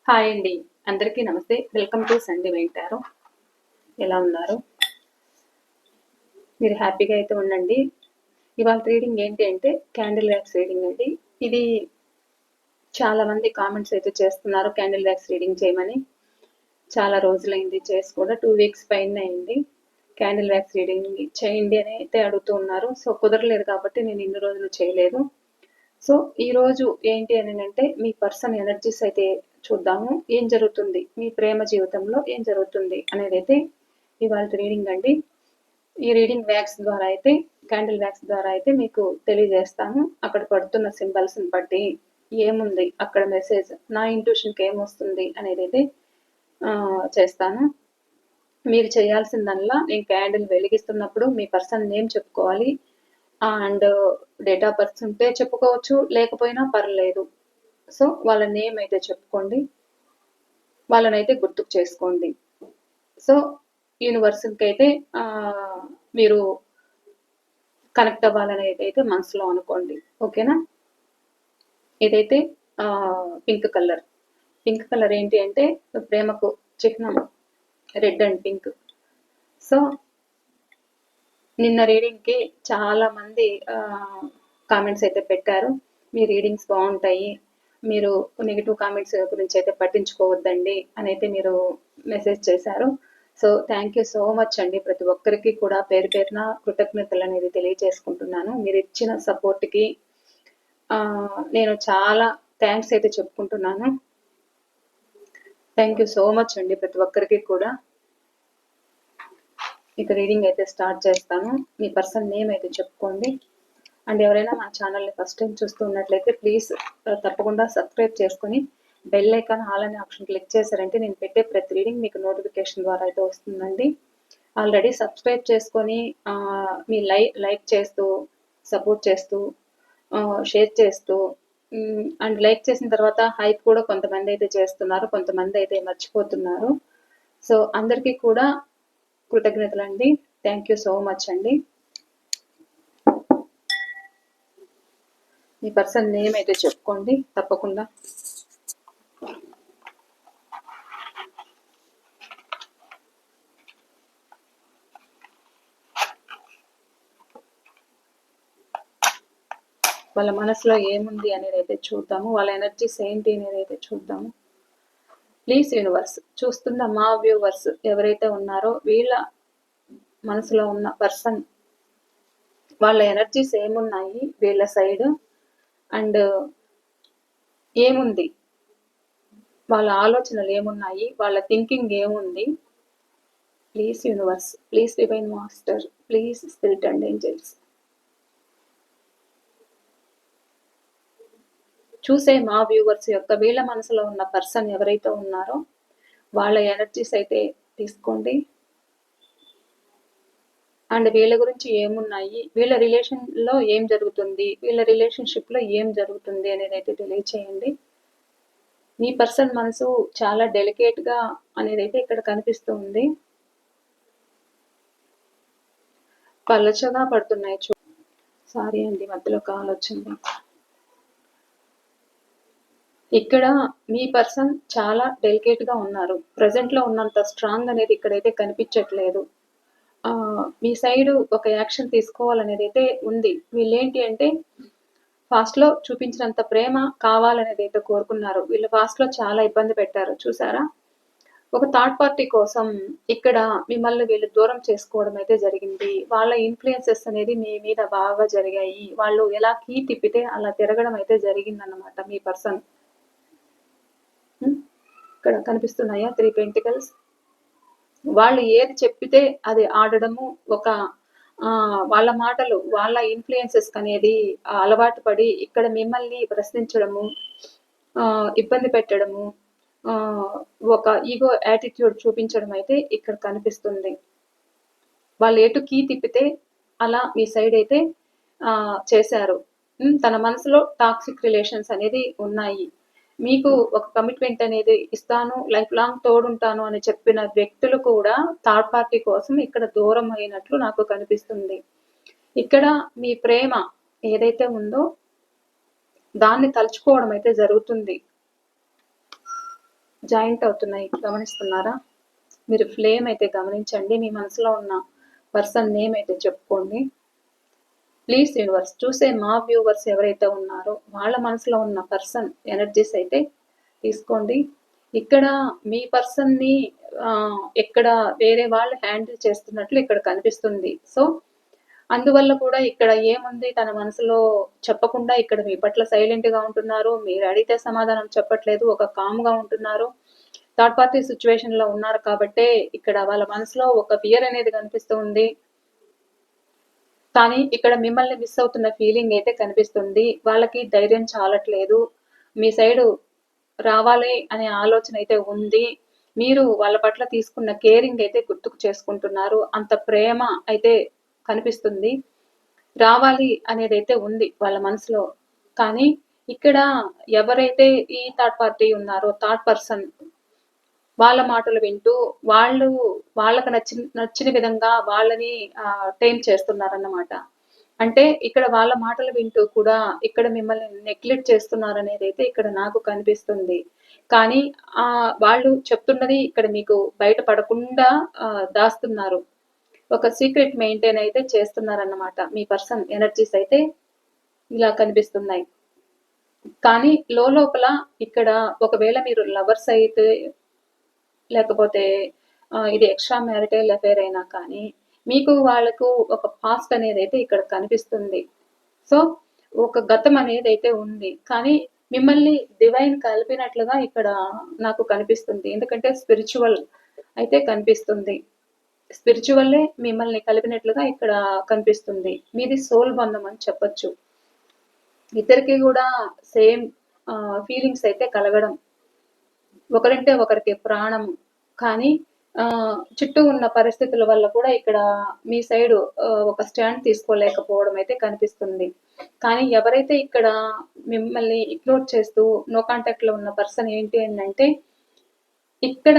Hi అండి. అందరికీ నమస్తే. వెల్కమ్ టు సండే వెంటారు. ఎలా ఉన్నారు? మీరు హ్యాపీగా అయితే ఉండండి. ఇవాళ రీడింగ్ ఏంటి అంటే క్యాండిల్ వ్యాక్స్ రీడింగ్ అండి. ఇది చాలా మంది కామెంట్స్ అయితే చేస్తున్నారు క్యాండిల్ వ్యాక్స్ రీడింగ్ చేయమని. చాలా రోజులైంది చేసి కూడా 2 వీక్స్ పైనే అయింది. క్యాండిల్ వ్యాక్స్ రీడింగ్ చేయండి అని అయితే అడుగుతూ ఉన్నారు. సో కుదరలేదు కాబట్టి నేను ఇన్ని రోజులు చేయలేదు. సో ఈరోజు ఏంటి అని అంటే మీ పర్సన్ ఎనర్జీస్ అయితే చూద్దాము. ఏం జరుగుతుంది మీ ప్రేమ జీవితంలో ఏం జరుగుతుంది అనేది అయితే ఇవాళ రీడింగ్ అండి. ఈ రీడింగ్ వ్యాక్స్ ద్వారా అయితే క్యాండిల్ వ్యాక్స్ ద్వారా అయితే మీకు తెలియజేస్తాను. అక్కడ పడుతున్న సింబల్స్ని బట్టి ఏముంది అక్కడ మెసేజ్ నా ఇంట్యూషన్కి ఏమొస్తుంది అనేది అయితే చేస్తాను. మీరు చేయాల్సిందల్లా నేను క్యాండిల్ వెలిగిస్తున్నప్పుడు మీ పర్సన్ నేమ్ చెప్పుకోవాలి. అండ్ డేట్ ఆఫ్ బర్త్ ఉంటే చెప్పుకోవచ్చు, లేకపోయినా పర్లేదు. సో వాళ్ళ నేమ్ అయితే చెప్పుకోండి, వాళ్ళనైతే గుర్తుకు చేసుకోండి. సో యూనివర్సల్కి అయితే మీరు కనెక్ట్ అవ్వాలనేది అయితే మనసులో అనుకోండి. ఓకేనా? ఇదైతే పింక్ కలర్. పింక్ కలర్ ఏంటి అంటే ప్రేమకు చిహ్నం, రెడ్ అండ్ పింక్. సో నిన్న రీడింగ్కి చాలా మంది కామెంట్స్ అయితే పెట్టారు. మీ రీడింగ్స్ బాగుంటాయి, మీరు నెగిటివ్ కామెంట్స్ గురించి అయితే పట్టించుకోవద్దండి అని అయితే మీరు మెసేజ్ చేశారు. So thank you so much అండి. ప్రతి ఒక్కరికి కూడా పేరు పేరున కృతజ్ఞతలు అనేది తెలియజేసుకుంటున్నాను. మీరు ఇచ్చిన సపోర్ట్కి నేను చాలా థ్యాంక్స్ అయితే చెప్పుకుంటున్నాను. థ్యాంక్ యూ సో మచ్ అండి ప్రతి ఒక్కరికి కూడా. ఇక రీడింగ్ అయితే స్టార్ట్ చేస్తాను. మీ పర్సన్ నేమ్ అయితే చెప్పుకోండి. అండ్ ఎవరైనా మా ఛానల్ని ఫస్ట్ టైం చూస్తున్నట్లయితే ప్లీజ్ తప్పకుండా సబ్స్క్రైబ్ చేసుకొని బెల్ ఐకాన్ ఆల్ అనే ఆప్షన్ క్లిక్ చేశారంటే నేను పెట్టే ప్రతి రీడింగ్ మీకు నోటిఫికేషన్ ద్వారా అయితే వస్తుందండి. ఆల్రెడీ సబ్స్క్రైబ్ చేసుకొని మీ లైక్ చేస్తూ, సపోర్ట్ చేస్తూ, షేర్ చేస్తూ, అండ్ లైక్ చేసిన తర్వాత హైప్ కూడా కొంతమంది అయితే చేస్తున్నారు, కొంతమంది అయితే మర్చిపోతున్నారు. సో అందరికీ కూడా కృతజ్ఞతలు అండి. థ్యాంక్ యూ సో మచ్ అండి. మీ పర్సన్ నేమ్ అయితే చెప్పుకోండి తప్పకుండా. వాళ్ళ మనసులో ఏముంది అనేది అయితే చూద్దాము. వాళ్ళ ఎనర్జీస్ ఏంటి అనేది అయితే చూద్దాము. ప్లీజ్ యూనివర్స్, చూస్తున్న మా వ్యూవర్స్ ఎవరైతే ఉన్నారో వీళ్ళ మనసులో ఉన్న పర్సన్ వాళ్ళ ఎనర్జీస్ ఏమున్నాయి వీళ్ళ సైడ్, అండ్ ఏముంది, వాళ్ళ ఆలోచనలు ఏమున్నాయి, వాళ్ళ థింకింగ్ ఏముంది. Please universe, please divine master, please spirit and angels. చూసే మా వ్యూవర్స్ యొక్క వీళ్ళ మనసులో ఉన్న పర్సన్ ఎవరైతే ఉన్నారో వాళ్ళ ఎనర్జీస్ అయితే తీసుకోండి. అండ్ వీళ్ళ గురించి ఏమున్నాయి, వీళ్ళ రిలేషన్లో ఏం జరుగుతుంది, వీళ్ళ రిలేషన్షిప్లో ఏం జరుగుతుంది అనేది అయితే తెలియచేయండి. మీ పర్సన్ మనసు చాలా డెలికేట్గా అనేది అయితే ఇక్కడ కనిపిస్తుంది. పలచగా పడుతున్నాయి. సారీ అండి, మధ్యలో కాల్ వచ్చింది. ఇక్కడ మీ పర్సన్ చాలా డెలికేట్గా ఉన్నారు. ప్రజెంట్లో ఉన్నంత స్ట్రాంగ్ అనేది ఇక్కడైతే కనిపించట్లేదు. మీ సైడ్ ఒక యాక్షన్ తీసుకోవాలనేది అయితే ఉంది. వీళ్ళేంటి అంటే ఫాస్ట్లో చూపించినంత ప్రేమ కావాలనేది అయితే కోరుకున్నారు. వీళ్ళు ఫాస్ట్లో చాలా ఇబ్బంది పెట్టారు చూసారా. ఒక థర్డ్ పార్టీ కోసం ఇక్కడ మిమ్మల్ని వీళ్ళు దూరం చేసుకోవడం అయితే జరిగింది. వాళ్ళ ఇన్ఫ్లుయెన్సెస్ అనేది మీ మీద బాగా జరిగాయి. వాళ్ళు ఎలా కీ తిప్పితే అలా తిరగడం అయితే జరిగిందన్నమాట మీ పర్సన్. ఇక్కడ కనిపిస్తున్నాయా 3 పెంటికల్స్. వాళ్ళు ఏది చెప్పితే అది ఆడడము, ఒక వాళ్ళ మాటలు, వాళ్ళ ఇన్ఫ్లుయెన్సెస్ అనేది అలవాటు పడి ఇక్కడ మిమ్మల్ని ప్రశ్నించడము, ఇబ్బంది పెట్టడము, ఒక ఈగో యాటిట్యూడ్ చూపించడం అయితే ఇక్కడ కనిపిస్తుంది. వాళ్ళు ఎటు కీ తిప్పితే అలా మీ సైడ్ అయితే చేశారు. తన మనసులో టాక్సిక్ రిలేషన్స్ అనేది ఉన్నాయి. మీకు ఒక కమిట్మెంట్ అనేది ఇస్తాను, లైఫ్ లాంగ్ తోడుంటాను అని చెప్పిన వ్యక్తులు కూడా థర్డ్ పార్టీ కోసం ఇక్కడ దూరం అయినట్లు నాకు కనిపిస్తుంది. ఇక్కడ మీ ప్రేమ ఏదైతే ఉందో దాన్ని తలుచుకోవడం అయితే జరుగుతుంది. జాయింట్ అవుతున్నాయి, గమనిస్తున్నారా? మీరు ఫ్లేమ్ అయితే గమనించండి. మీ మనసులో ఉన్న పర్సన్ నేమ్ అయితే చెప్పుకోండి. ప్లీజ్ యూనివర్స్, చూసే మా వ్యూవర్స్ ఎవరైతే ఉన్నారో వాళ్ళ మనసులో ఉన్న పర్సన్ ఎనర్జీస్ అయితే తీసుకోండి. ఇక్కడ మీ పర్సన్ని ఎక్కడ వేరే వాళ్ళు హ్యాండిల్ చేస్తున్నట్లు ఇక్కడ కనిపిస్తుంది. సో అందువల్ల కూడా ఇక్కడ ఏముంది, తన మనసులో చెప్పకుండా ఇక్కడ మీ పట్ల సైలెంట్గా ఉంటున్నారు. మీరు అడిగితే సమాధానం చెప్పట్లేదు, ఒక కామ్గా ఉంటున్నారు. థర్డ్ పార్టీ సిచ్యువేషన్ లో ఉన్నారు కాబట్టే ఇక్కడ వాళ్ళ మనసులో ఒక ఫియర్ అనేది కనిపిస్తూ ఉంది. కానీ ఇక్కడ మిమ్మల్ని మిస్ అవుతున్న ఫీలింగ్ అయితే కనిపిస్తుంది. వాళ్ళకి ధైర్యం చాలట్లేదు. మీ సైడు రావాలి అనే ఆలోచన అయితే ఉంది. మీరు వాళ్ళ పట్ల తీసుకున్న కేరింగ్ అయితే గుర్తుకు చేసుకుంటున్నారు. అంత ప్రేమ అయితే కనిపిస్తుంది. రావాలి అనేది అయితే ఉంది వాళ్ళ మనసులో. కానీ ఇక్కడ ఎవరైతే ఈ థర్డ్ పార్టీ ఉన్నారో, థర్డ్ పర్సన్, వాళ్ళ మాటలు వింటూ వాళ్ళకు నచ్చిన విధంగా వాళ్ళని టైం చేస్తున్నారన్నమాట. అంటే ఇక్కడ వాళ్ళ మాటలు వింటూ కూడా ఇక్కడ మిమ్మల్ని నెగ్లెక్ట్ చేస్తున్నారనేది అయితే ఇక్కడ నాకు కనిపిస్తుంది. కానీ వాళ్ళు చెప్తున్నది ఇక్కడ మీకు బయట పడకుండా దాస్తున్నారు. ఒక సీక్రెట్ మెయింటైన్ అయితే చేస్తున్నారన్నమాట. మీ పర్సన్ ఎనర్జీస్ అయితే ఇలా కనిపిస్తున్నాయి. కానీ లోపల ఇక్కడ ఒకవేళ మీరు లవర్స్ అయితే, లేకపోతే ఇది ఎక్స్ట్రా మ్యారిటల్ అఫేర్ అయినా కానీ మీకు వాళ్ళకు ఒక పాస్ట్ అనేది అయితే ఇక్కడ కనిపిస్తుంది. సో ఒక గతం అనేది అయితే ఉంది. కానీ మిమ్మల్ని డివైన్ కలిపినట్లుగా ఇక్కడ నాకు కనిపిస్తుంది. ఎందుకంటే స్పిరిచువల్ అయితే కనిపిస్తుంది. స్పిరిచువల్లే మిమ్మల్ని కలిపినట్లుగా ఇక్కడ కనిపిస్తుంది. మీది సోల్ బంధం అని చెప్పొచ్చు. ఇద్దరికి కూడా సేమ్ ఫీలింగ్స్ అయితే కలగడం, ఒకరంటే ఒకరికి ప్రాణం. కానీ చుట్టూ ఉన్న పరిస్థితుల వల్ల కూడా ఇక్కడ మీ సైడ్ ఒక స్టాండ్ తీసుకోలేకపోవడం అయితే కనిపిస్తుంది. కానీ ఎవరైతే ఇక్కడ మిమ్మల్ని ఇగ్నోర్ చేస్తూ నో కాంటాక్ట్ లో ఉన్న పర్సన్ ఏంటి అంటే ఇక్కడ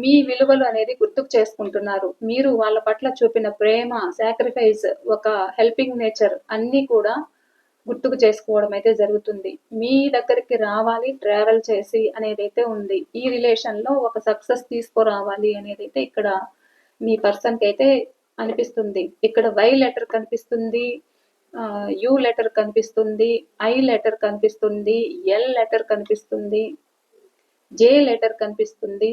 మీ విలువలు అనేది గుర్తుకు చేసుకుంటున్నారు. మీరు వాళ్ళ పట్ల చూపిన ప్రేమ, సాక్రిఫైస్, ఒక హెల్పింగ్ నేచర్ అన్నీ కూడా గుర్తుకు చేసుకోవడం అయితే జరుగుతుంది. మీ దగ్గరికి రావాలి ట్రావెల్ చేసి అనేది అయితే ఉంది. ఈ రిలేషన్ లో ఒక సక్సెస్ తీసుకురావాలి అనేది అయితే ఇక్కడ మీ పర్సన్ కి అయితే అనిపిస్తుంది. ఇక్కడ వై లెటర్ కనిపిస్తుంది, యు లెటర్ కనిపిస్తుంది, ఐ లెటర్ కనిపిస్తుంది, ఎల్ లెటర్ కనిపిస్తుంది, జే లెటర్ కనిపిస్తుంది.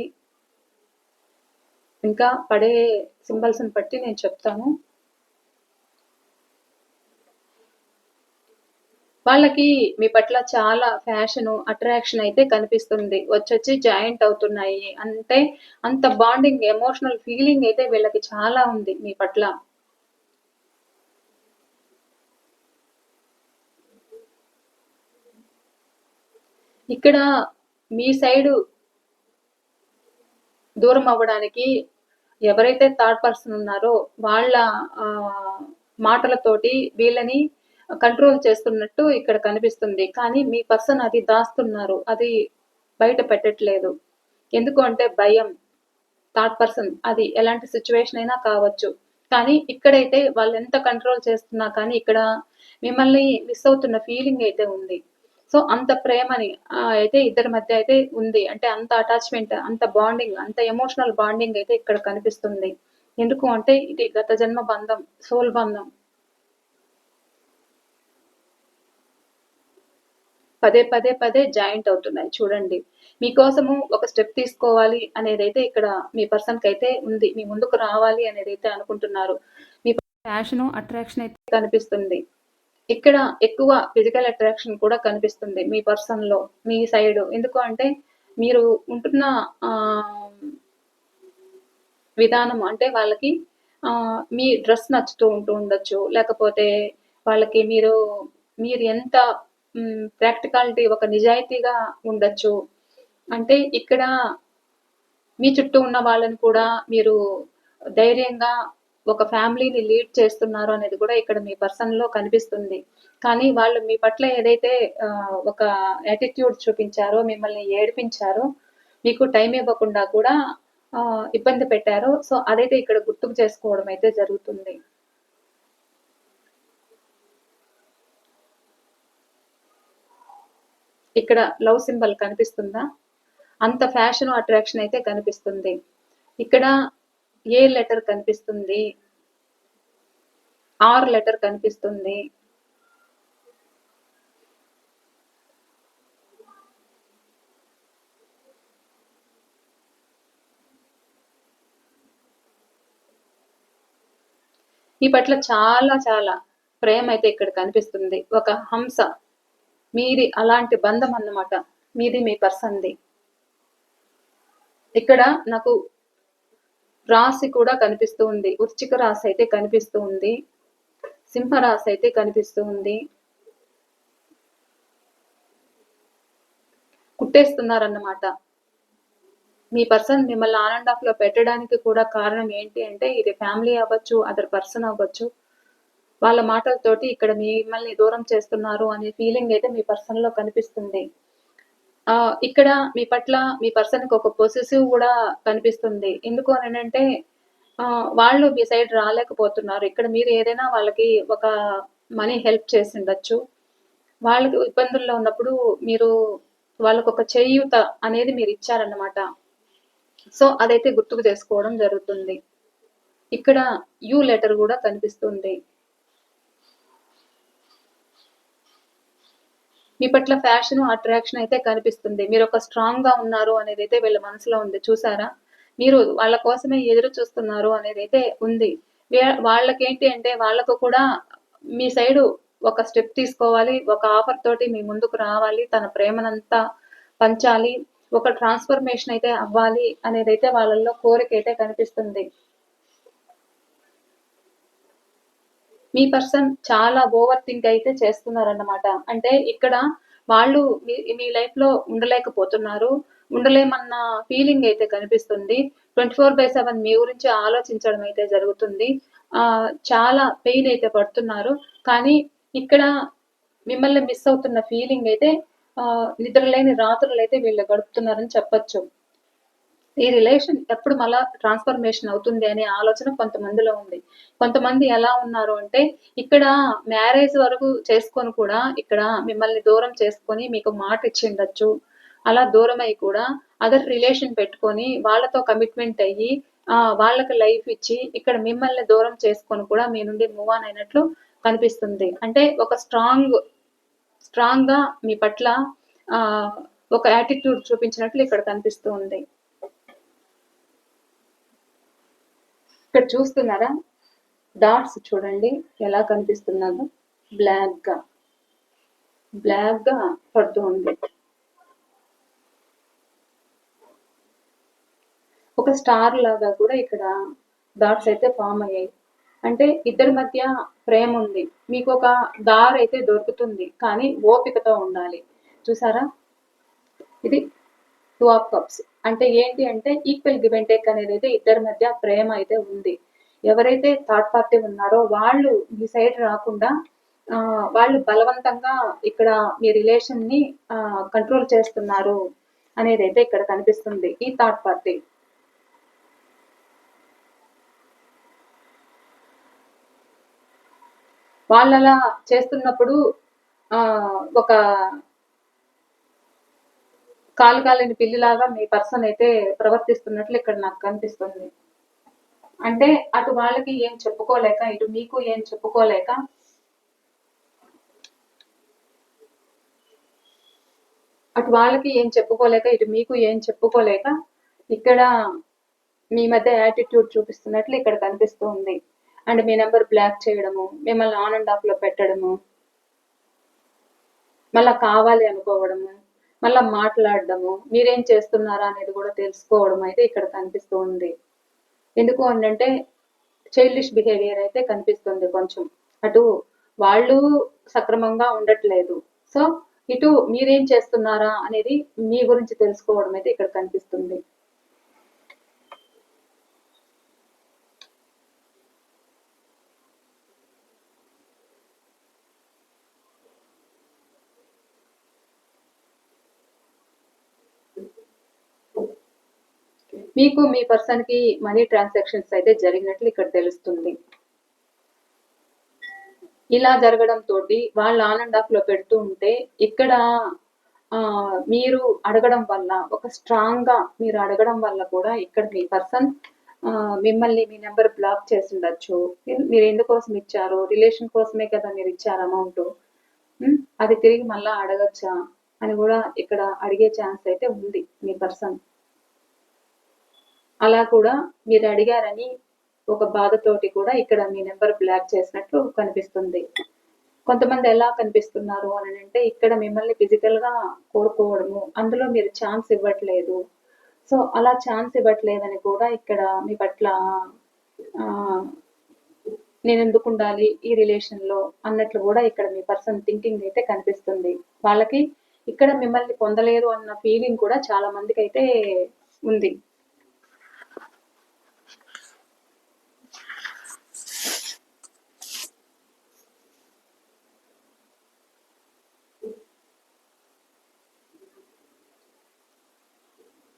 ఇంకా పడే సింబల్స్ బట్టి నేను చెప్తాను. వాళ్ళకి మీ పట్ల చాలా ఫ్యాషన్, అట్రాక్షన్ అయితే కనిపిస్తుంది. వచ్చి జాయింట్ అవుతున్నాయి. అంటే అంత బాండింగ్, ఎమోషనల్ ఫీలింగ్ అయితే వీళ్ళకి చాలా ఉంది మీ పట్ల. ఇక్కడ మీ సైడు దూరం అవ్వడానికి ఎవరైతే థర్డ్ పర్సన్ ఉన్నారో వాళ్ళ మాటలతోటి వీళ్ళని కంట్రోల్ చేస్తున్నట్టు ఇక్కడ కనిపిస్తుంది. కానీ మీ పర్సన్ అది దాస్తున్నారు, అది బయట పెట్టట్లేదు. ఎందుకు అంటే భయం. థర్డ్ పర్సన్ అది ఎలాంటి సిచ్యువేషన్ అయినా కావచ్చు. కానీ ఇక్కడైతే వాళ్ళు ఎంత కంట్రోల్ చేస్తున్నా కానీ ఇక్కడ మిమ్మల్ని మిస్ అవుతున్న ఫీలింగ్ అయితే ఉంది. సో అంత ప్రేమని అయితే ఇద్దరి మధ్య అయితే ఉంది. అంటే అంత అటాచ్మెంట్, అంత బాండింగ్, అంత ఎమోషనల్ బాండింగ్ అయితే ఇక్కడ కనిపిస్తుంది. ఎందుకు అంటే ఇది గత జన్మ బంధం, సోల్ బంధం. పదే జాయింట్ అవుతున్నాయి. చూడండి, మీకోసము ఒక స్టెప్ తీసుకోవాలి అనేది అయితే ఇక్కడ మీ పర్సన్ కి అయితే ఉంది. మీ ముందుకు రావాలి అనేది అయితే అనుకుంటున్నారు. మీ ప్యాషన్, అట్రాక్షన్ అయితే కనిపిస్తుంది. ఇక్కడ ఎక్కువ ఫిజికల్ అట్రాక్షన్ కూడా కనిపిస్తుంది మీ పర్సన్ లో, మీ సైడ్. ఎందుకు అంటే మీరు ఉంటున్న విధానం, అంటే వాళ్ళకి మీ డ్రెస్ నచ్చుతూ ఉండొచ్చు, లేకపోతే వాళ్ళకి మీరు ఎంత ప్రాక్టికాలిటీ, ఒక నిజాయితీగా ఉండొచ్చు. అంటే ఇక్కడ మీ చుట్టూ ఉన్న వాళ్ళని కూడా మీరు ధైర్యంగా ఒక ఫ్యామిలీని లీడ్ చేస్తున్నారు అనేది కూడా ఇక్కడ మీ పర్సన్ లో కనిపిస్తుంది. కానీ వాళ్ళు మీ పట్ల ఏదైతే ఒక యాటిట్యూడ్ చూపించారో, మిమ్మల్ని ఏడిపించారో, మీకు టైం ఇవ్వకుండా కూడా ఇబ్బంది పెట్టారో, సో అదైతే ఇక్కడ గుర్తుకు చేసుకోవడం అయితే జరుగుతుంది. ఇక్కడ లవ్ సింబల్ కనిపిస్తుందా? అంత ఫ్యాషన్ అట్రాక్షన్ అయితే కనిపిస్తుంది. ఇక్కడ ఏ లెటర్ కనిపిస్తుంది, ఆర్ లెటర్ కనిపిస్తుంది. ఈ పట్ల చాలా చాలా ప్రేమ అయితే ఇక్కడ కనిపిస్తుంది. ఒక హంస మీది అలాంటి బంధం అన్నమాట. మీది మీ పర్సన్‌ది. ఇక్కడ నాకు రాశి కూడా కనిపిస్తూ ఉంది. వృశ్చిక రాశి అయితే కనిపిస్తూ ఉంది. సింహ రాశి అయితే కనిపిస్తూ ఉంది. కుట్టేస్తున్నారన్నమాట. మీ పర్సన్ మిమ్మల్ని ఆన్ అండ్ ఆఫ్ లో పెట్టడానికి కూడా కారణం ఏంటి అంటే ఇది ఫ్యామిలీ అవ్వచ్చు, అదర్ పర్సన్ అవ్వచ్చు. వాళ్ళ మాటలతోటి ఇక్కడ మిమ్మల్ని దూరం చేస్తున్నారు అనే ఫీలింగ్ అయితే మీ పర్సన్ లో కనిపిస్తుంది. ఇక్కడ మీ పట్ల మీ పర్సన్‌కి ఒక పొసెసివ్ గూడా కనిపిస్తుంది. ఎందుకు అనంటే వాళ్ళు మీ సైడ్ రాలేకపోతున్నారు. ఇక్కడ మీరు ఏదైనా వాళ్ళకి ఒక మనీ హెల్ప్ చేసుండొచ్చు. వాళ్ళకి ఇబ్బందుల్లో ఉన్నప్పుడు మీరు వాళ్ళకొక చేయూత అనేది మీరిచ్చారన్నమాట. సో, అదైతే గుర్తుకు తెసుకోవడం జరుగుతుంది. ఇక్కడ యూ లెటర్ గూడా కనిపిస్తుంది. మీ పట్ల ఫ్యాషన్, అట్రాక్షన్ అయితే కనిపిస్తుంది. మీరొక స్ట్రాంగ్‌గా ఉన్నారు అనేదైతే వీళ్ళ మనసులో ఉంది. చూసారా? మీరు వాళ్ళ కోసమే ఎదురు చూస్తున్నారు అనేదైతే ఉంది. వాళ్ళకేంటి అంటే వాళ్ళకు కూడా మీ సైడు ఒక స్టెప్ తీసుకోవాలి. ఒక ఆఫర్ తోటి మీ ముందుకు రావాలి. తన ప్రేమనంతా పంచాలి. ఒక ట్రాన్స్‌ఫర్మేషన్ అయితే అవ్వాలి అనేదైతే వాళ్ళలో కోరికైతే కనిపిస్తుంది. మీ పర్సన్ చాలా ఓవర్ థింక్ అయితే చేస్తున్నారన్నమాట. అంటే ఇక్కడ వాళ్ళు మీ లైఫ్‌లో ఉండలేకపోతున్నారు. ఉండలేమన్న ఫీలింగ్ అయితే కనిపిస్తుంది. 24/7 మీ గురించి ఆలోచించడం అయితే జరుగుతుంది. చాలా పెయిన్ అయితే పడుతున్నారు. కానీ ఇక్కడ మిమ్మల్ని మిస్ అవుతున్న ఫీలింగ్ అయితే నిద్రలేని రాత్రులైతే వీళ్ళు గడుపుతున్నారని చెప్పొచ్చు. ఈ రిలేషన్ ఎప్పుడు మళ్ళా ట్రాన్స్ఫర్మేషన్ అవుతుంది అనే ఆలోచన కొంతమందిలో ఉంది. కొంతమంది ఎలా ఉన్నారు అంటే ఇక్కడ మ్యారేజ్ వరకు చేసుకొని కూడా ఇక్కడ మిమ్మల్ని దూరం చేసుకొని మీకు మాట ఇచ్చిండొచ్చు. అలా దూరమై కూడా అదర్ రిలేషన్ పెట్టుకొని వాళ్ళతో కమిట్మెంట్ అయ్యి వాళ్ళకి లైఫ్ ఇచ్చి ఇక్కడ మిమ్మల్ని దూరం చేసుకొని కూడా మీ నుండి మూవ్ ఆన్ అయినట్లు కనిపిస్తుంది. అంటే ఒక స్ట్రాంగ్‌గా మీ పట్ల ఒక యాటిట్యూడ్ చూపించినట్లు ఇక్కడ కనిపిస్తూ ఉంది. ఇక్కడ చూస్తున్నారా? డాట్స్ చూడండి ఎలా కనిపిస్తున్నాదో బ్లాక్ గా పడుతూ ఉంది. ఒక స్టార్ లాగా కూడా ఇక్కడ డాట్స్ అయితే ఫామ్ అయ్యాయి. అంటే ఇద్దరి మధ్య ప్రేమ ఉంది. మీకు ఒక దారి అయితే దొరుకుతుంది. కానీ ఓపికతో ఉండాలి. చూసారా? ఇది 2 ఆఫ్ కప్స్. అంటే ఏంటి అంటే ఈక్వల్ గివ్ అండ్ టేక్ అనేది అయితే ఇద్దరి మధ్య ప్రేమ అయితే ఉంది. ఎవరైతే థర్డ్ పార్టీ ఉన్నారో వాళ్ళు మీ సైడ్ రాకుండా వాళ్ళు బలవంతంగా ఇక్కడ మీ రిలేషన్ ని కంట్రోల్ చేస్తున్నారు అనేది అయితే ఇక్కడ కనిపిస్తుంది. ఈ థర్డ్ పార్టీ వాళ్ళు అలా చేస్తున్నప్పుడు ఒక కాలు కాలిన పిల్లిలాగా మీ పర్సన్ అయితే ప్రవర్తిస్తున్నట్లు ఇక్కడ నాకు కనిపిస్తుంది. అంటే అటు వాళ్ళకి ఏం చెప్పుకోలేక ఇటు మీకు ఏం చెప్పుకోలేక అటు వాళ్ళకి ఏం చెప్పుకోలేక ఇటు మీకు ఏం చెప్పుకోలేక ఇక్కడ మీ మధ్య యాటిట్యూడ్ చూపిస్తున్నట్లు ఇక్కడ కనిపిస్తూ ఉంది. అండ్ మీ నెంబర్ బ్లాక్ చేయడము, మిమ్మల్ని ఆన్ అండ్ ఆఫ్ లో పెట్టడము, మళ్ళా కావాలి అనుకోవడము, మళ్ళా మాట్లాడడము, మీరేం చేస్తున్నారా అనేది కూడా తెలుసుకోవడం అయితే ఇక్కడ కనిపిస్తూ ఉంది. ఎందుకు అంటే చైల్డిష్ బిహేవియర్ అయితే కనిపిస్తుంది కొంచెం. అటు వాళ్ళు సక్రమంగా ఉండట్లేదు. సో ఇటు మీరేం చేస్తున్నారా అనేది మీ గురించి తెలుసుకోవడం అయితే ఇక్కడ కనిపిస్తుంది. మీకు మీ పర్సన్ కి మనీ ట్రాన్సాక్షన్స్ అయితే జరిగినట్లు ఇక్కడ తెలుస్తుంది. ఇలా జరగడం తోటి వాళ్ళు ఆన్ అండ్ ఆఫ్ లో పెడుతూ ఉంటే ఇక్కడ మీరు అడగడం వల్ల, ఒక స్ట్రాంగ్‌గా మీరు అడగడం వల్ల కూడా ఇక్కడ మీ పర్సన్ మిమ్మల్ని మీ నంబర్ బ్లాక్ చేసుండొచ్చు. మీరెందుకోసం ఇచ్చారు? రిలేషన్ కోసమే కదా మీరిచ్చారు అమౌంటు. అది తిరిగి మళ్ళా అడగొచ్చా? అని గూడా ఇక్కడ అడిగే ఛాన్స్ అయితే ఉంది మీ పర్సన్. అలా కూడా మీరడిగారని ఒక బాధతోటి కూడా ఇక్కడ మీ నంబర్ బ్లాక్ చేసినట్లు కనిపిస్తుంది. కొంతమంది ఎలా కనిపిస్తున్నారు అనంటే ఇక్కడ మిమ్మల్ని ఫిజికల్‌గా కోరుకోవడము, అందులో మీరు ఛాన్స్ ఇవ్వట్లేదు. సో, అలా ఛాన్స్ ఇవ్వట్లేదని కూడా ఇక్కడ మీ పట్ల ఆహ్, నేనెందుకుండాలి ఈ రిలేషన్‌లో అన్నట్లు గూడా ఇక్కడ మీ పర్సన్ థింకింగ్ అయితే కనిపిస్తుంది. వాళ్ళకి ఇక్కడ మిమ్మల్ని పొందలేదు అన్న ఫీలింగ్ కూడా చాలా మందికైతే ఉంది.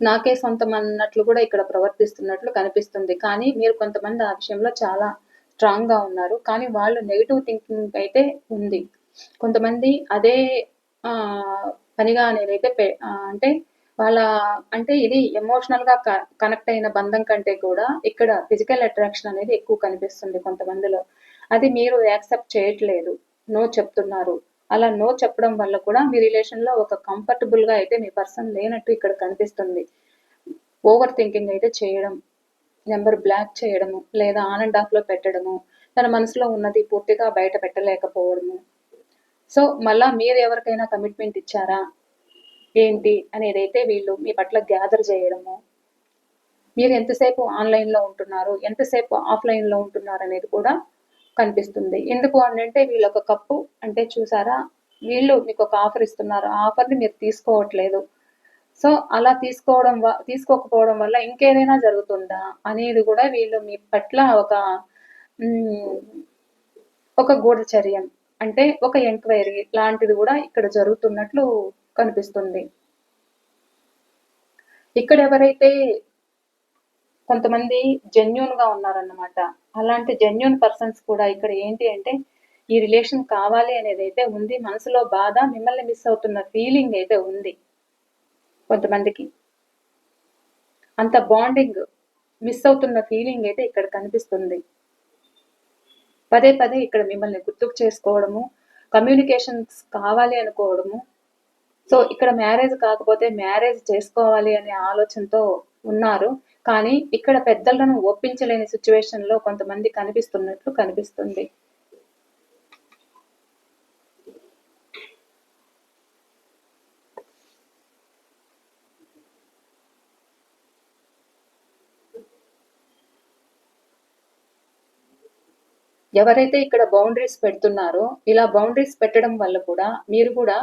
నాకే సొంతం అన్నట్లు కూడా ఇక్కడ ప్రవర్తిస్తున్నట్లు కనిపిస్తుంది. కానీ మీరు కొంతమంది ఆ విషయంలో చాలా స్ట్రాంగ్‌గా ఉన్నారు. కానీ వాళ్ళు నెగెటివ్ థింకింగ్ అయితే ఉంది. కొంతమంది అదే పనిగా నేనైతే అంటే వాళ్ళ అంటే ఇది ఎమోషనల్‌గా కనెక్ట్ అయిన బంధం కంటే కూడా ఇక్కడ ఫిజికల్ అట్రాక్షన్ అనేది ఎక్కువ కనిపిస్తుంది కొంతమందిలో. అది మీరు యాక్సెప్ట్ చేయట్లేదు. నో చెప్తున్నారు. అలా నో చెప్పడం వల్ల కూడా మీ రిలేషన్‌లో ఒక కంఫర్టబుల్‌గా అయితే మీ పర్సన్ లేనట్టు ఇక్కడ కనిపిస్తుంది. ఓవర్ థింకింగ్ అయితే చేయడం, నంబర్ బ్లాక్ చేయడము, లేదా ఆన్ అండ్ ఆఫ్‌లో పెట్టడము, తన మనసులో ఉన్నది పూర్తిగా బయట పెట్టలేకపోవడము. సో, మళ్ళా మీరు ఎవరికైనా కమిట్మెంట్ ఇచ్చారా? ఏంటి? అనేదైతే వీళ్ళు మీ పట్ల గ్యాదర్ చేయడము. మీరు ఎంతసేపు ఆన్‌లైన్‌లో ఉంటున్నారు, ఎంతసేపు ఆఫ్‌లైన్‌లో ఉంటున్నారు అనేది కూడా కనిపిస్తుంది. ఎందుకు అనంటే వీళ్ళొక కప్పు అంటే చూసారా? వీళ్ళు మీకొక ఆఫర్ ఇస్తున్నారు. ఆ ఆఫర్‌ని మీరు తీసుకోవట్లేదు. సో, అలా తీసుకోకపోవడం వల్ల ఇంకేదైనా జరుగుతుందా? అనేది కూడా వీళ్ళు మీ పట్ల హ్మ్. ఒక గూఢచర్యం. అంటే ఒక ఎంక్వైరీ లాంటిది గూడా ఇక్కడ జరుగుతున్నట్లు కనిపిస్తుంది. ఇక్కడ ఎవరైతే కొంతమంది జెన్యూన్‌గా ఉన్నారన్నమాట. అలాంటి జెన్యూన్ పర్సన్స్ కూడా ఇక్కడ ఏంటి అంటే, ఈ రిలేషన్ కావాలి అనేదైతే ఉంది. మనసులో బాధ, మిమ్మల్ని మిస్ అవుతున్న ఫీలింగ్ అయితే ఉంది కొంతమందికి. అంత బాండింగ్ మిస్ అవుతున్న ఫీలింగ్ అయితే ఇక్కడ కనిపిస్తుంది. పదే పదే ఇక్కడ మిమ్మల్ని గుర్తుకు చేసుకోవడము, కమ్యూనికేషన్స్ కావాలి అనుకోవడము. సో, ఇక్కడ మ్యారేజ్ కాకపోతే మ్యారేజ్ చేసుకోవాలి అనే ఆలోచనతో ఉన్నారు. కానీ ఇక్కడ పెద్దలను ఒప్పించలేని సిట్యుయేషన్‌లో కొంతమంది కనిపిస్తున్నట్లు కనిపిస్తుంది. ఎవరైతే ఇక్కడ బౌండరీస్ పెడుతున్నారో, ఇలా బౌండరీస్ పెట్టడం వల్ల కూడా మీరు కూడా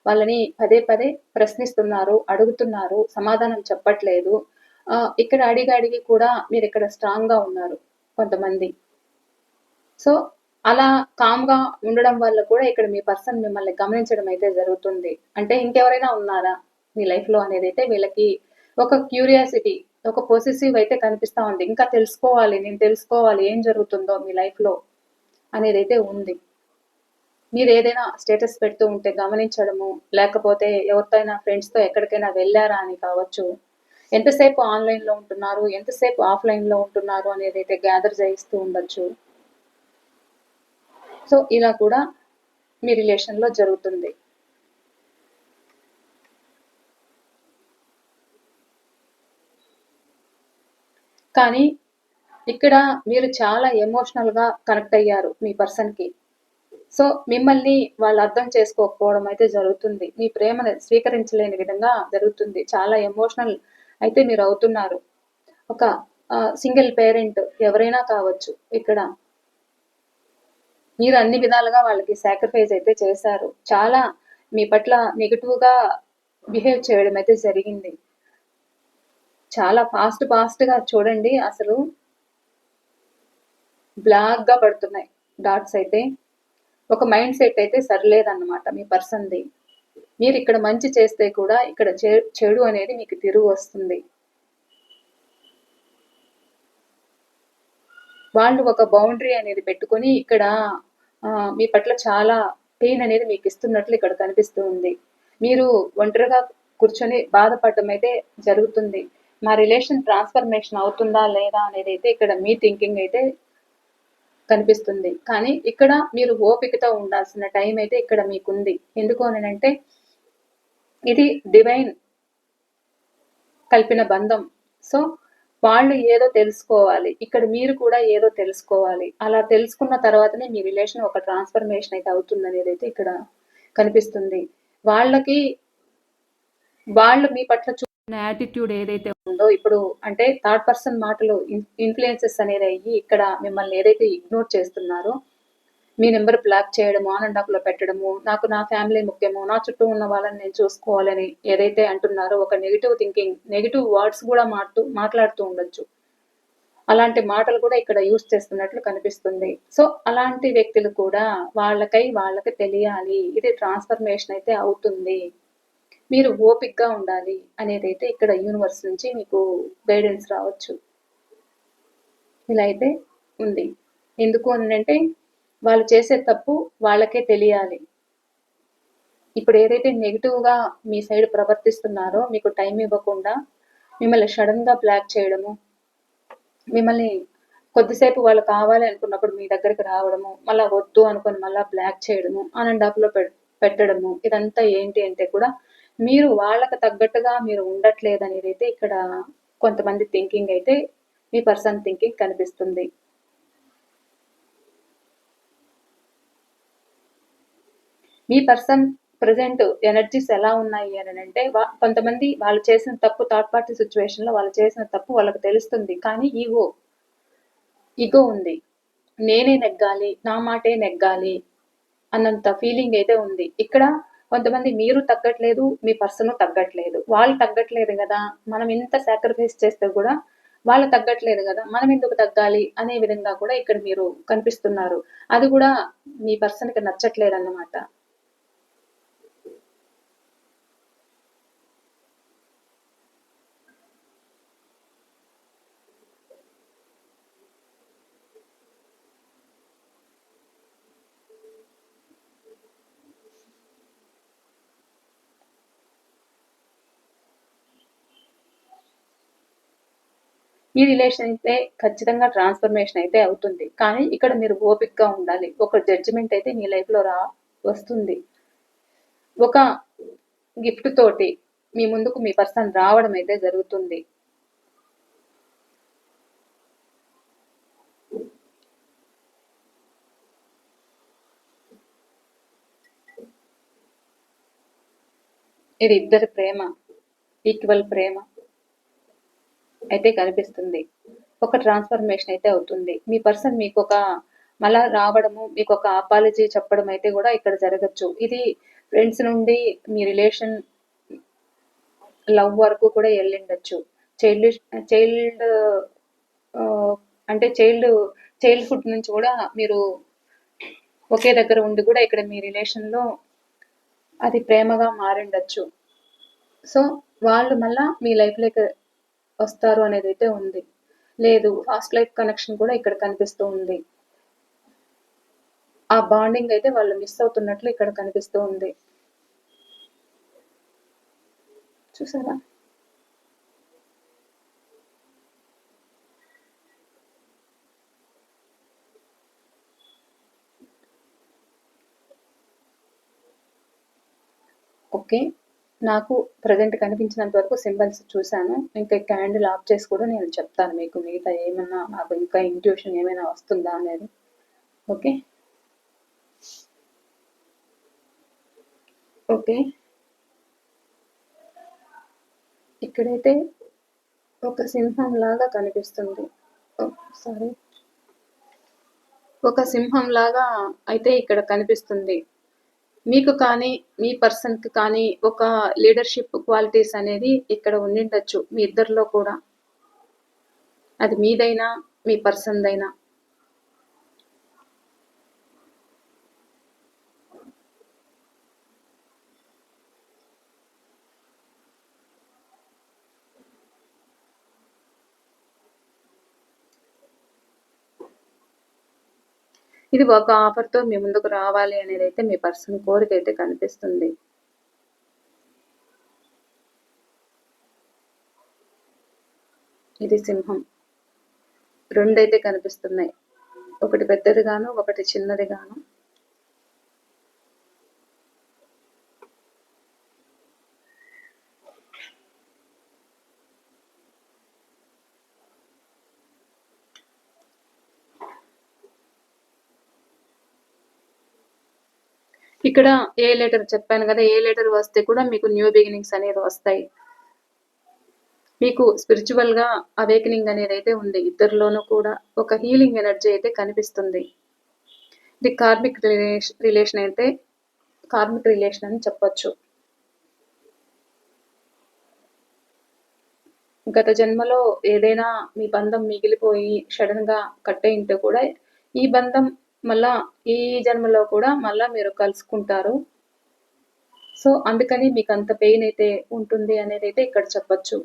వాళ్ళని పదే పదే ప్రశ్నిస్తున్నారు, అడుగుతున్నారు, సమాధానం చెప్పట్లేదు. ఇక్కడ అడిగి అడిగి కూడా మీరిక్కడ స్ట్రాంగ్‌గా ఉన్నారు కొంతమంది. సో, అలా కామ్‌గా ఉండడం వల్ల కూడా ఇక్కడ మీ పర్సన్ మిమ్మల్ని గమనించడం అయితే జరుగుతుంది. అంటే ఇంకెవరైనా ఉన్నారా మీ లైఫ్‌లో అనేదైతే వీళ్ళకి ఒక క్యూరియాసిటీ, ఒక పొసెసివ్ అయితే కనిపిస్తా ఉంది. ఇంకా తెలుసుకోవాలి, నేను తెలుసుకోవాలి ఏం జరుగుతుందో మీ లైఫ్‌లో అనేదైతే ఉంది. మీరేదైనా స్టేటస్ పెడుతూ ఉంటే గమనించడము, లేకపోతే ఎవరితో అయినా ఫ్రెండ్స్‌తో ఎక్కడికైనా వెళ్లారా అని కావచ్చు. ఎంతసేపు ఆన్‌లైన్‌లో ఉంటున్నారు, ఎంతసేపు ఆఫ్‌లైన్‌లో ఉంటున్నారు అనేదైతే గ్యాదర్ చేయిస్తూ ఉండొచ్చు. సో, ఇలా కూడా మీ రిలేషన్‌లో జరుగుతుంది. కానీ ఇక్కడ మీరు చాలా ఎమోషనల్‌గా కనెక్ట్ అయ్యారు మీ పర్సన్‌కి. సో, మిమ్మల్ని వాళ్ళు అర్థం చేసుకోకపోవడం అయితే జరుగుతుంది. మీ ప్రేమను స్వీకరించలేని విధంగా జరుగుతుంది. చాలా ఎమోషనల్ అయితే మీరవుతున్నారు. ఒక సింగిల్ పేరెంట్ ఎవరైనా కావచ్చు ఇక్కడ. మీరు అన్ని విధాలుగా వాళ్ళకి సాక్రిఫైస్ అయితే చేశారు. చాలా మీ పట్ల నెగెటివ్‌గా బిహేవ్ చేయడం అయితే జరిగింది. చాలా ఫాస్ట్‌గా చూడండి అసలు బ్లాక్‌గా పడుతున్నాయి డాట్స్ అయితే. ఒక మైండ్ సెట్ అయితే సరిలేదన్నమాట మీ పర్సన్‌ది. మీరిక్కడ మంచి చేస్తే కూడా ఇక్కడ చెడు అనేది మీకు తిరిగి వస్తుంది. వాళ్ళు ఒక బౌండరీ అనేది పెట్టుకొని ఇక్కడ మీ పట్ల చాలా పెయిన్ అనేది మీకు ఇస్తున్నట్లు ఇక్కడ కనిపిస్తూ ఉంది. మీరు ఒంటరిగా కూర్చొని బాధపడటం అయితే జరుగుతుంది. మా రిలేషన్ ట్రాన్స్ఫర్మేషన్ అవుతుందా లేదా అనేది అయితే ఇక్కడ మీ థింకింగ్ అయితే కనిపిస్తుంది. కానీ ఇక్కడ మీరు ఓపికతో ఉండాల్సిన టైం అయితే ఇక్కడ మీకుంది. ఎందుకు అనంటే ఇది డివైన్ కలిపిన బంధం. సో వాళ్ళు ఏదో తెలుసుకోవాలి, ఇక్కడ మీరు కూడా ఏదో తెలుసుకోవాలి. అలా తెలుసుకున్న తర్వాతనే మీ రిలేషన్ ఒక ట్రాన్స్ఫర్మేషన్ అయితే అవుతుంది అనేది అయితే ఇక్కడ కనిపిస్తుంది. వాళ్ళు మీ పట్ల చూపిన యాటిట్యూడ్ ఏదైతే ఉందో ఇప్పుడు అంటే థర్డ్ పర్సన్ మాటలు ఇన్ఫ్లుయెన్సెస్ అనేది అయ్యి ఇక్కడ మిమ్మల్ని ఏదైతే ఇగ్నోర్ చేస్తున్నారో మీ నెంబర్ బ్లాక్ చేయడము, ఆన్ అండ్ ఆఫ్లో పెట్టడము, నాకు నా ఫ్యామిలీ ముఖ్యము, నా చుట్టూ ఉన్న వాళ్ళని నేను చూసుకోవాలని ఏదైతే అంటున్నారో ఒక నెగిటివ్ థింకింగ్, నెగిటివ్ వర్డ్స్ కూడా మాట్లాడుతూ ఉండొచ్చు. అలాంటి మాటలు కూడా ఇక్కడ యూస్ చేస్తున్నట్లు కనిపిస్తుంది. సో అలాంటి వ్యక్తులు కూడా వాళ్ళకి తెలియాలి, ఇది ట్రాన్స్ఫర్మేషన్ అయితే అవుతుంది, మీరు ఓపిక్గా ఉండాలి అనేది అయితే ఇక్కడ యూనివర్స్ నుంచి మీకు గైడెన్స్ రావచ్చు. ఇలా అయితే ఉంది. ఎందుకు అంటే వాళ్ళు చేసే తప్పు వాళ్ళకే తెలియాలి. ఇప్పుడు ఏదైతే నెగిటివ్గా మీ సైడ్ ప్రవర్తిస్తున్నారో మీకు టైం ఇవ్వకుండా మిమ్మల్ని సడన్గా బ్లాక్ చేయడము, మిమ్మల్ని కొద్దిసేపు వాళ్ళు కావాలి అనుకున్నప్పుడు మీ దగ్గరికి రావడము, మళ్ళీ వద్దు అనుకొని మళ్ళీ బ్లాక్ చేయడము, ఆన్ అండ్ ఆఫ్లో పెట్టడము, ఇదంతా ఏంటి అంటే కూడా మీరు వాళ్ళకి తగ్గట్టుగా మీరు ఉండట్లేదు అనేది అయితే ఇక్కడ కొంతమంది థింకింగ్ అయితే మీ పర్సన్ థింకింగ్ కనిపిస్తుంది. మీ పర్సన్ ప్రజెంట్ ఎనర్జీస్ ఎలా ఉన్నాయి అని అంటే కొంతమంది వాళ్ళు చేసిన తప్పు థర్డ్ పార్టీ సిచ్యువేషన్లో వాళ్ళు చేసిన తప్పు వాళ్ళకి తెలుస్తుంది, కానీ ఈగో ఉంది. నేనే నెగ్గాలి, నా మాటే నెగ్గాలి అన్నంత ఫీలింగ్ అయితే ఉంది. ఇక్కడ కొంతమంది మీరు తగ్గట్లేదు, మీ పర్సన్ తగ్గట్లేదు. వాళ్ళు తగ్గట్లేదు కదా, మనం ఇంత సాక్రిఫైస్ చేస్తే కూడా వాళ్ళు తగ్గట్లేదు కదా, మనం ఎందుకు తగ్గాలి అనే విధంగా కూడా ఇక్కడ మీరు కనిపిస్తున్నారు. అది కూడా మీ పర్సన్కి నచ్చట్లేదు అన్నమాట. ఈ రిలేషన్ అయితే ఖచ్చితంగా ట్రాన్స్ఫర్మేషన్ అయితే అవుతుంది, కానీ ఇక్కడ మీరు ఓపిక్గా ఉండాలి. ఒక జడ్జిమెంట్ అయితే మీ లైఫ్లో వస్తుంది. ఒక గిఫ్ట్ తోటి మీ ముందుకు మీ పర్సన్ రావడం అయితే జరుగుతుంది. ఇది ఇద్దరి ప్రేమ, ఈక్వల్ ప్రేమ అయితే కనిపిస్తుంది. ఒక ట్రాన్స్ఫర్మేషన్ అయితే అవుతుంది. మీ పర్సన్ మీకు ఒక మళ్ళా రావడము, మీకు ఒక అపాలజీ చెప్పడం అయితే కూడా ఇక్కడ జరగచ్చు. ఇది ఫ్రెండ్స్ నుండి మీ రిలేషన్ లవ్ వరకు కూడా వెళ్ళిండొచ్చు. చైల్డ్ అంటే చైల్డ్హుడ్ నుంచి కూడా మీరు ఒకే దగ్గర ఉండి కూడా ఇక్కడ మీ రిలేషన్లో అది ప్రేమగా మారిండొచ్చు. సో వాళ్ళు మళ్ళా మీ లైఫ్లోకి వస్తారు అనేది అయితే ఉంది. లేదు, ఫాస్ట్ లైఫ్ కనెక్షన్ కూడా ఇక్కడ కనిపిస్తూ ఉంది. ఆ బాండింగ్ అయితే వాళ్ళు మిస్ అవుతున్నట్లు ఇక్కడ కనిపిస్తూ ఉంది. చూసారా? ఓకే, నాకు ప్రజెంట్ కనిపించినంత వరకు సింబల్స్ చూశాను. ఇంకా క్యాండిల్ ఆఫ్ చేసి కూడా నేను చెప్తాను మీకు మిగతా ఏమన్నా నాకు ఇంకా ఇంట్యూషన్ ఏమైనా వస్తుందా అనేది. ఓకే ఓకే, ఇక్కడైతే ఒక సింహం లాగా కనిపిస్తుంది. సారీ, ఒక సింహం లాగా అయితే ఇక్కడ కనిపిస్తుంది. మీకు కానీ మీ పర్సన్కి కానీ ఒక లీడర్షిప్ క్వాలిటీస్ అనేది ఇక్కడ ఉండిండొచ్చు మీ ఇద్దరిలో కూడా, అది మీదైనా మీ పర్సన్దైనా. ఇది ఒక ఆఫర్తో మీ ముందుకు రావాలి అనేది అయితే మీ పర్సన్ కోరిక అయితే కనిపిస్తుంది. ఇది సింహం. రెండైతే కనిపిస్తున్నాయి, ఒకటి పెద్దదిగాను ఒకటి చిన్నదిగాను. ఇక్కడ ఏ లెటర్ చెప్పాను కదా, ఏ లెటర్ వస్తే కూడా మీకు న్యూ బిగినింగ్స్ అనేది వస్తాయి. మీకు స్పిరిచువల్ గా అవేకనింగ్ అనేది అయితే ఉంది. ఇద్దరిలోనూ కూడా ఒక హీలింగ్ ఎనర్జీ అయితే కనిపిస్తుంది. ఇది కార్మిక్ రిలేషన్ అయితే కార్మిక్ రిలేషన్ అని చెప్పొచ్చు. గత జన్మలో ఏదైనా మీ బంధం మిగిలిపోయి సడన్ గా కట్ అయింటే కూడా ఈ బంధం మళ్ళా ఈ జన్మలో కూడా మళ్ళా మీరు కలుసుకుంటారు. సో అందుకని మీకు అంత పెయిన్ అయితే ఉంటుంది అనేది అయితే ఇక్కడ చెప్పొచ్చు.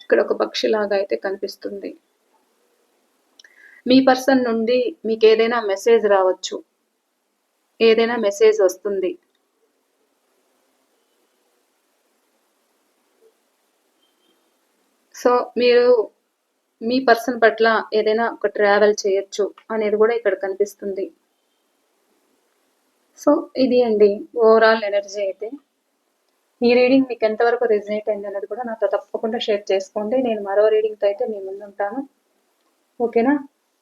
ఇక్కడ ఒక పక్షిలాగా అయితే కనిపిస్తుంది. మీ పర్సన్ నుండి మీకు ఏదైనా మెసేజ్ రావచ్చు, ఏదైనా మెసేజ్ వస్తుంది. సో మీరు మీ పర్సన్ పట్ల ఏదైనా ఒక ట్రావెల్ చేయొచ్చు అనేది కూడా ఇక్కడ కనిపిస్తుంది. సో ఇది అండి ఓవరాల్ ఎనర్జీ అయితే. ఈ రీడింగ్ మీకు ఎంతవరకు రెజినేట్ అయింది అనేది కూడా నాతో తప్పకుండా షేర్ చేసుకోండి. నేను మరో రీడింగ్తో అయితే మీ ముందు ఉంటాను. ఓకేనా?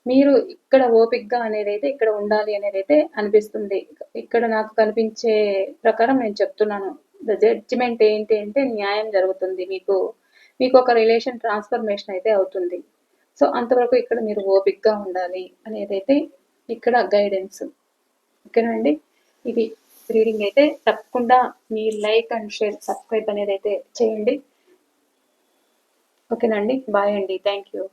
మీరు ఇక్కడ ఓపిక్గా అనేది అయితే ఇక్కడ ఉండాలి అనేది అయితే అనిపిస్తుంది. ఇక్కడ నాకు కనిపించే ప్రకారం నేను చెప్తున్నాను. ద జడ్జిమెంట్ ఏంటి అంటే న్యాయం జరుగుతుంది. మీకు ఒక రిలేషన్ ట్రాన్స్ఫర్మేషన్ అయితే అవుతుంది. సో అంతవరకు ఇక్కడ మీరు ఓపిక్గా ఉండాలి అనేది అయితే ఇక్కడ గైడెన్స్. ఓకేనా అండి? ఇది రీడింగ్ అయితే తప్పకుండా మీ లైక్ అండ్ షేర్ సబ్స్క్రైబ్ అనేది అయితే చేయండి. ఓకేనండి, బాయ్ అండి, థ్యాంక్ యూ.